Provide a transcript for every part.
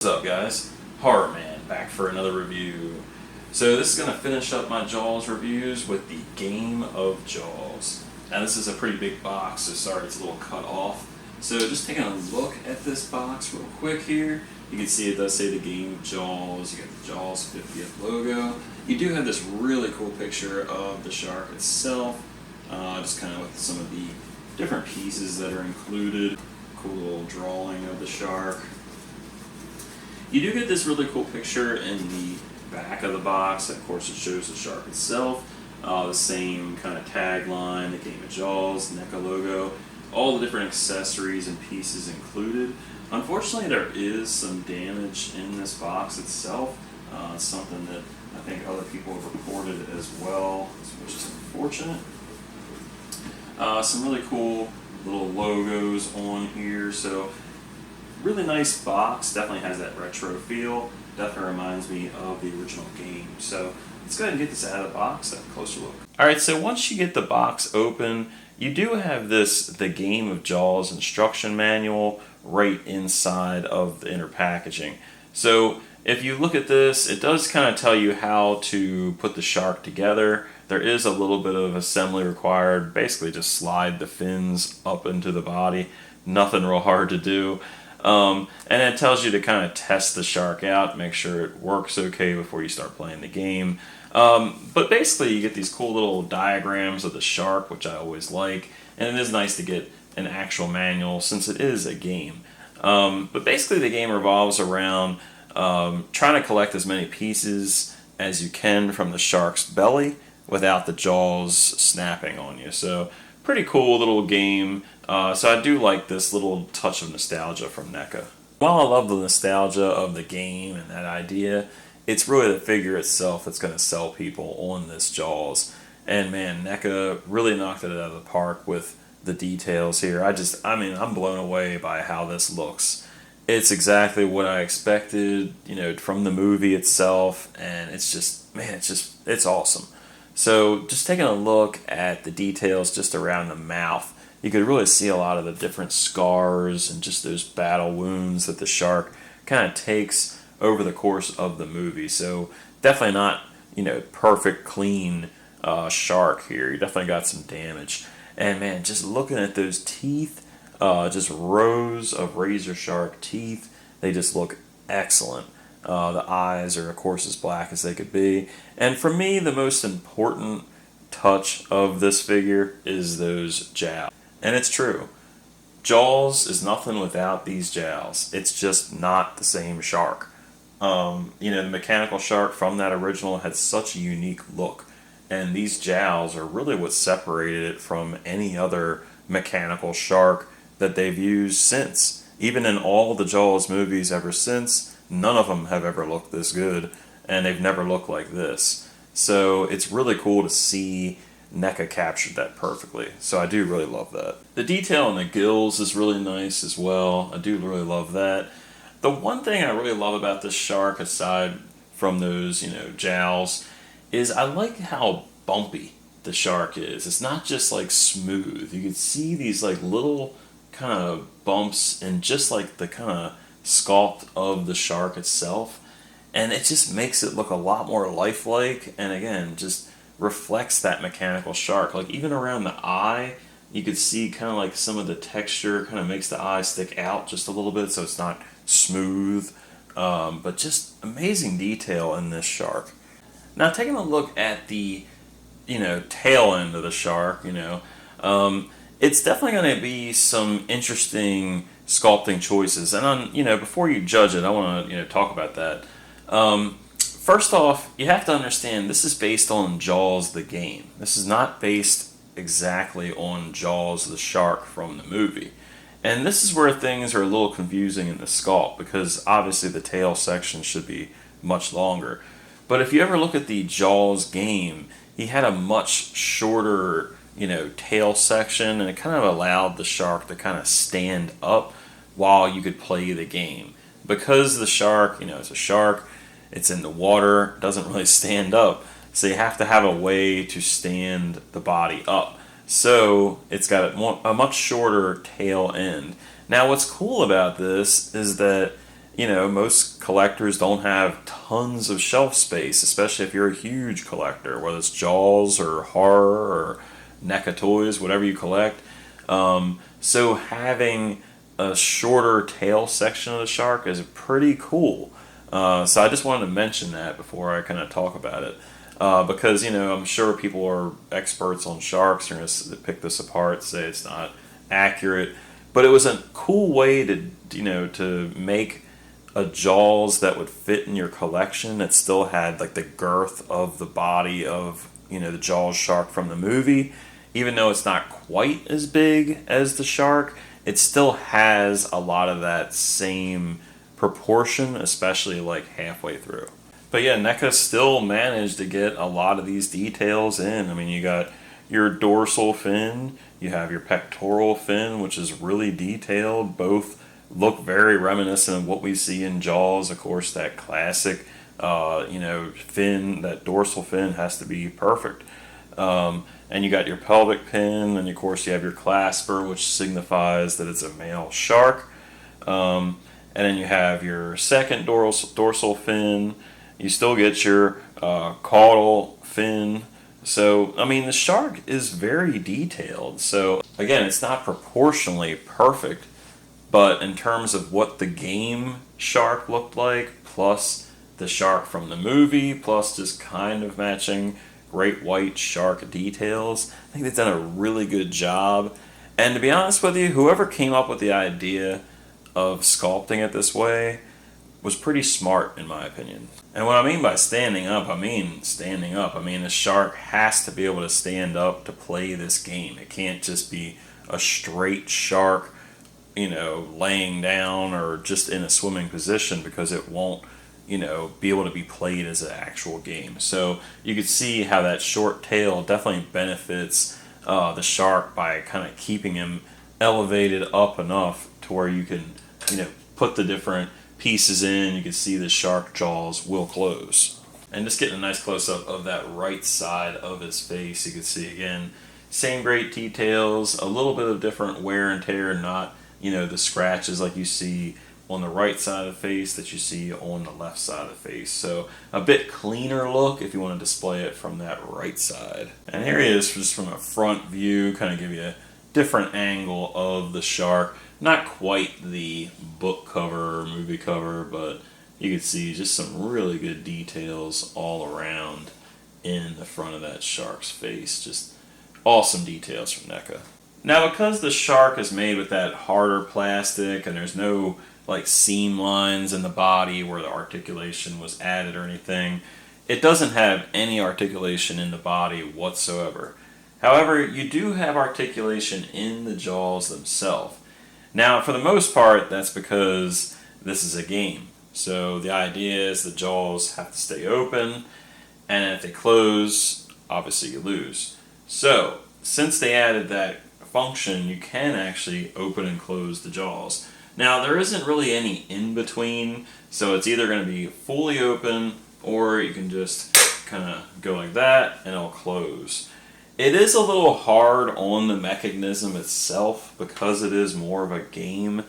What's up, guys? Horror Man back for another review. So this is going to finish up my Jaws reviews with the Game of Jaws. Now this is a pretty big box, so sorry it's a little cut off. So just taking a look at this box real quick here, you can see it does say the Game of Jaws. You got the Jaws 50th logo. You do have this really cool picture of the shark itself, just kind of with some of the different pieces that are included. Cool little drawing of the shark. You do get this really cool picture in the back of the box. Of course, it shows the shark itself. The same kind of tagline, the Game of Jaws, NECA logo, all the different accessories and pieces included. Unfortunately, there is some damage in this box itself. Something that I think other people have reported as well, which is unfortunate. Some really cool little logos on here. So really nice box, definitely has that retro feel, definitely reminds me of the original game. So let's go ahead and get this out of the box, have a closer look. Alright, so once you get the box open, you do have the Game of Jaws instruction manual right inside of the inner packaging. So if you look at this, it does kind of tell you how to put the shark together. There is a little bit of assembly required, basically just slide the fins up into the body, nothing real hard to do. And it tells you to kind of test the shark out, make sure it works okay before you start playing the game. But basically you get these cool little diagrams of the shark, which I always like, and it is nice to get an actual manual since it is a game. But basically the game revolves around trying to collect as many pieces as you can from the shark's belly without the jaws snapping on you. So pretty cool little game. So I do like this little touch of nostalgia from NECA. While I love the nostalgia of the game and that idea, it's really the figure itself that's going to sell people on this Jaws. And man, NECA really knocked it out of the park with the details here. I'm blown away by how this looks. It's exactly what I expected, from the movie itself, and it's awesome. So just taking a look at the details just around the mouth, you could really see a lot of the different scars and just those battle wounds that the shark kind of takes over the course of the movie. So definitely not, perfect, clean shark here. You definitely got some damage. And man, just looking at those teeth, just rows of razor sharp teeth, they just look excellent. The eyes are, of course, as black as they could be. And for me, the most important touch of this figure is those jowls. And it's true. Jaws is nothing without these jowls. It's just not the same shark. The mechanical shark from that original had such a unique look. And these jowls are really what separated it from any other mechanical shark that they've used since. Even in all the Jaws movies ever since, none of them have ever looked this good, and they've never looked like this. So it's really cool to see NECA captured that perfectly. So I do really love that. The detail on the gills is really nice as well. I do really love that. The one thing I really love about this shark, aside from those, jowls, is I like how bumpy the shark is. It's not just like smooth. You can see these like little kind of bumps and just like the kind of sculpt of the shark itself, and it just makes it look a lot more lifelike, and again just reflects that mechanical shark. Like even around the eye, you could see kind of like some of the texture kind of makes the eye stick out just a little bit, so it's not smooth, but just amazing detail in this shark. Now taking a look at the tail end of the shark, it's definitely going to be some interesting sculpting choices, and before you judge it, I want to talk about that. First off, you have to understand this is based on Jaws the game. This is not based exactly on Jaws the shark from the movie, and this is where things are a little confusing in the sculpt, because obviously the tail section should be much longer. But if you ever look at the Jaws game, he had a much shorter tail section, and it kind of allowed the shark to kind of stand up while you could play the game. Because the shark, it's a shark, it's in the water, doesn't really stand up, so you have to have a way to stand the body up. So it's got a much shorter tail end. Now what's cool about this is that you know, most collectors don't have tons of shelf space, especially if you're a huge collector, whether it's Jaws or horror or NECA toys, whatever you collect. So having a shorter tail section of the shark is pretty cool. So I just wanted to mention that before I kind of talk about it. Because, you know, I'm sure people are experts on sharks are going to pick this apart, say it's not accurate. But it was a cool way to, you know, to make a Jaws that would fit in your collection that still had like the girth of the body of, you know, the Jaws shark from the movie. Even though it's not quite as big as the shark, it still has a lot of that same proportion, especially like halfway through. But yeah, NECA still managed to get a lot of these details in. I mean, you got your dorsal fin, you have your pectoral fin, which is really detailed. Both look very reminiscent of what we see in Jaws. Of course, that classic, you know, fin, that dorsal fin has to be perfect. And you got your pelvic fin, and of course you have your clasper, which signifies that it's a male shark. And then you have your second dorsal fin. You still get your caudal fin. So, I mean, the shark is very detailed. So, again, it's not proportionally perfect, but in terms of what the game shark looked like, plus the shark from the movie, plus just kind of matching great white shark details, I think they've done a really good job. And to be honest with you, whoever came up with the idea of sculpting it this way was pretty smart, in my opinion. And what I mean by standing up, I mean standing up. I mean, the shark has to be able to stand up to play this game. It can't just be a straight shark, you know, laying down or just in a swimming position, because it won't, you know, be able to be played as an actual game. So you could see how that short tail definitely benefits the shark by kind of keeping him elevated up enough to where you can, you know, put the different pieces in. You can see the shark jaws will close. And just getting a nice close-up of that right side of his face, you can see again, same great details, a little bit of different wear and tear, not, you know, the scratches like you see on the right side of the face that you see on the left side of the face. So a bit cleaner look if you want to display it from that right side. And here he is just from a front view, kind of give you a different angle of the shark. Not quite the book cover or movie cover, but you can see just some really good details all around in the front of that shark's face. Just awesome details from NECA. Now, because the shark is made with that harder plastic and there's no like seam lines in the body where the articulation was added or anything, it doesn't have any articulation in the body whatsoever. However, you do have articulation in the jaws themselves. Now, for the most part, that's because this is a game. So the idea is the jaws have to stay open, and if they close, obviously you lose. So, since they added that function, you can actually open and close the jaws. Now, there isn't really any in between, so it's either going to be fully open, or you can just kind of go like that, and it'll close. It is a little hard on the mechanism itself because it is more of a game,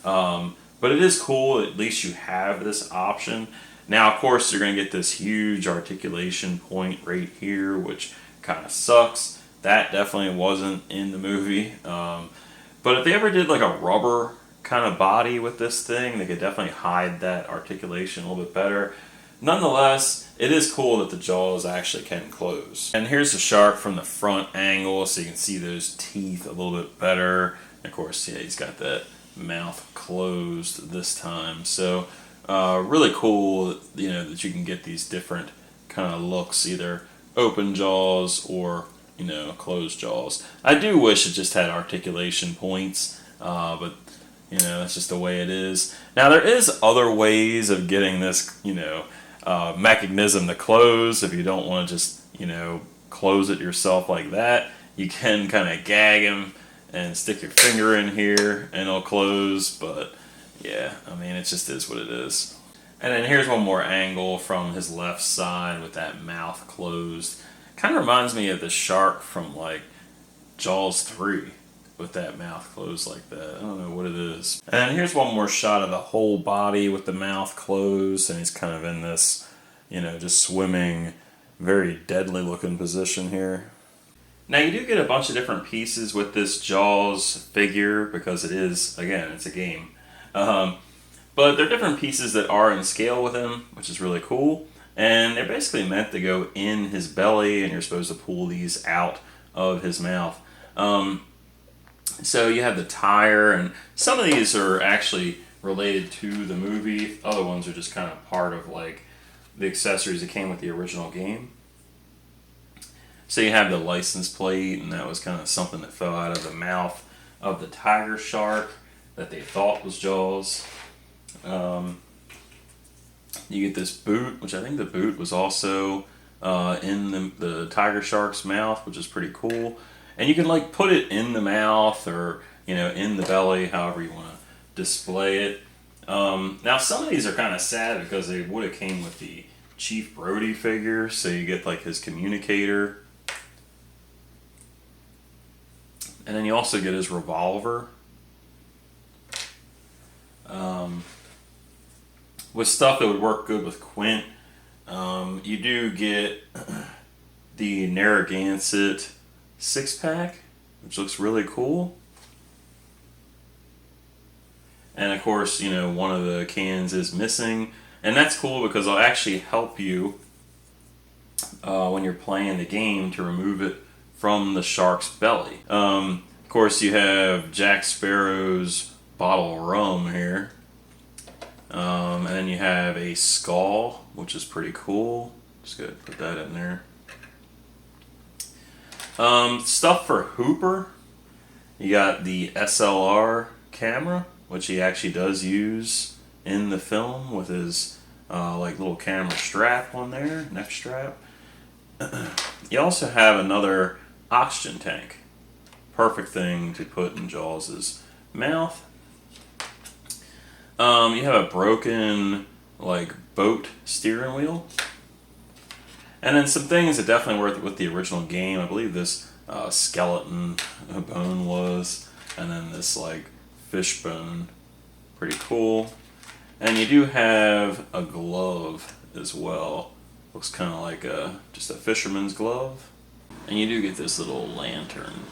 but it is cool. At least you have this option. Now, of course, you're going to get this huge articulation point right here, which kind of sucks. That definitely wasn't in the movie. But if they ever did like a rubber kind of body with this thing, they could definitely hide that articulation a little bit better. Nonetheless, it is cool that the jaws actually can close. And here's the shark from the front angle, so you can see those teeth a little bit better. And of course, yeah, he's got that mouth closed this time. So really cool, you know, that you can get these different kind of looks, either open jaws or, you know, closed jaws. I do wish it just had articulation points, but you know, that's just the way it is. Now, there is other ways of getting this, you know, mechanism to close. If you don't want to just, you know, close it yourself like that, you can kind of gag him and stick your finger in here and it'll close. But yeah, I mean, it just is what it is. And then here's one more angle from his left side with that mouth closed. Kind of reminds me of the shark from like Jaws 3. with that mouth closed like that. I don't know what it is. And here's one more shot of the whole body with the mouth closed, and he's kind of in this, you know, just swimming, very deadly looking position here. Now you do get a bunch of different pieces with this Jaws figure because it is, again, it's a game. But they're different pieces that are in scale with him, which is really cool. And they're basically meant to go in his belly, and you're supposed to pull these out of his mouth. So you have the tire, and some of these are actually related to the movie. Other ones are just kind of part of like the accessories that came with the original game. So you have the license plate, and that was kind of something that fell out of the mouth of the tiger shark that they thought was Jaws. You get this boot, which I think the boot was also in the tiger shark's mouth, which is pretty cool. And you can like put it in the mouth or, you know, in the belly, however you want to display it. Now some of these are kind of sad because they would have came with the Chief Brody figure, so you get like his communicator. And then you also get his revolver. With stuff that would work good with Quint, you do get the Narragansett 6-pack, which looks really cool. And of course, you know, one of the cans is missing. And that's cool because it'll actually help you when you're playing the game to remove it from the shark's belly. Of course, you have Jack Sparrow's bottle of rum here. And then you have a skull, which is pretty cool. Just gotta put that in there. Stuff for Hooper. You got the SLR camera, which he actually does use in the film with his like little camera strap on there, neck strap. You also have another oxygen tank. Perfect thing to put in Jaws' mouth. You have a broken like boat steering wheel. And then some things that definitely work with the original game. I believe this skeleton bone was, and then this like fish bone. Pretty cool. And you do have a glove as well. Looks kind of like just a fisherman's glove. And you do get this little lantern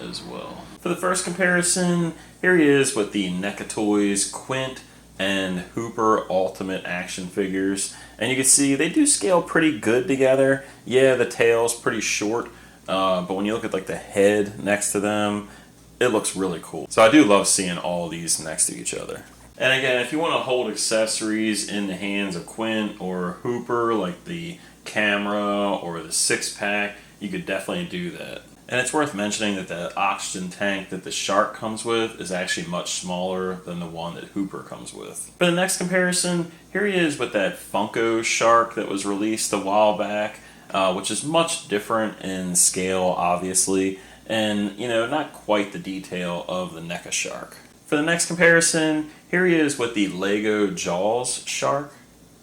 as well. For the first comparison, here he is with the NECA Toys Quint and Hooper Ultimate action figures. And you can see they do scale pretty good together. Yeah, the tail's pretty short, but when you look at like the head next to them, it looks really cool. So I do love seeing all these next to each other. And again, if you want to hold accessories in the hands of Quint or Hooper, like the camera or the 6-pack, you could definitely do that. And it's worth mentioning that the oxygen tank that the shark comes with is actually much smaller than the one that Hooper comes with. For the next comparison, here he is with that Funko shark that was released a while back, which is much different in scale, obviously, and, you know, not quite the detail of the NECA shark. For the next comparison, here he is with the Lego Jaws shark.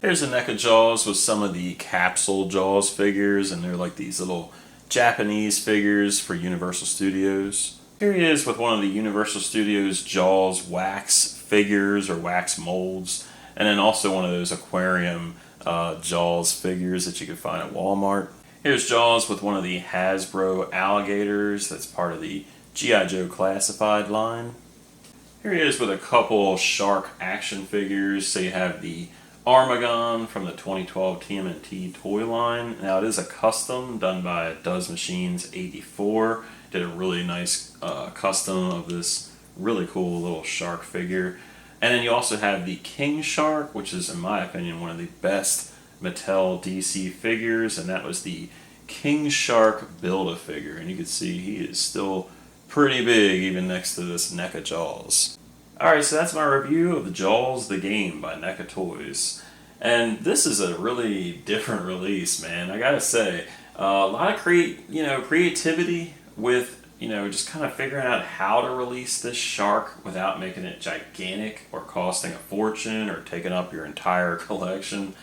Here's the NECA Jaws with some of the capsule Jaws figures, and they're like these little Japanese figures for Universal Studios. Here he is with one of the Universal Studios Jaws wax figures or wax molds, and then also one of those aquarium Jaws figures that you can find at Walmart. Here's Jaws with one of the Hasbro alligators that's part of the G.I. Joe Classified line. Here he is with a couple shark action figures. So you have the Armagon from the 2012 TMNT toy line. Now it is a custom done by Does Machines 84. Did a really nice custom of this really cool little shark figure. And then you also have the King Shark, which is in my opinion one of the best Mattel DC figures, and that was the King Shark Build-A-Figure. And you can see he is still pretty big even next to this NECA Jaws. Alright, so that's my review of the Jaws the Game by NECA Toys. And this is a really different release, man. I gotta say, a lot of creativity with, just kind of figuring out how to release this shark without making it gigantic or costing a fortune or taking up your entire collection.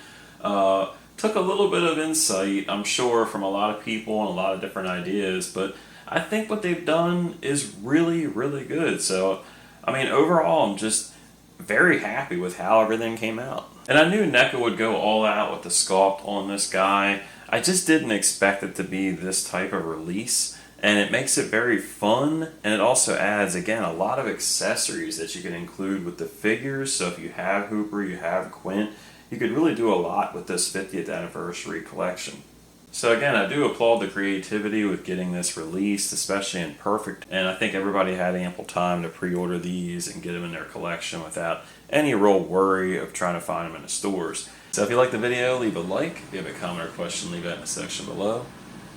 Took a little bit of insight, I'm sure, from a lot of people and a lot of different ideas, but I think what they've done is really, really good. So, I mean, overall, I'm just very happy with how everything came out. And I knew NECA would go all out with the sculpt on this guy. I just didn't expect it to be this type of release. And it makes it very fun, and it also adds, again, a lot of accessories that you can include with the figures. So if you have Hooper, you have Quint, you could really do a lot with this 50th anniversary collection. So again, I do applaud the creativity with getting this released, especially in perfect. And I think everybody had ample time to pre-order these and get them in their collection without any real worry of trying to find them in the stores. So if you like the video, leave a like. If you have a comment or question, leave it in the section below.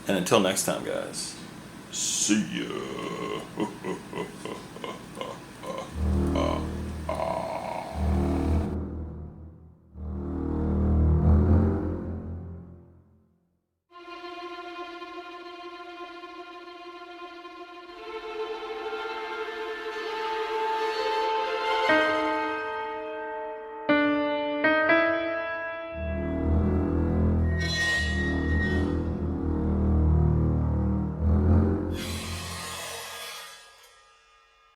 And until next time, guys. See ya.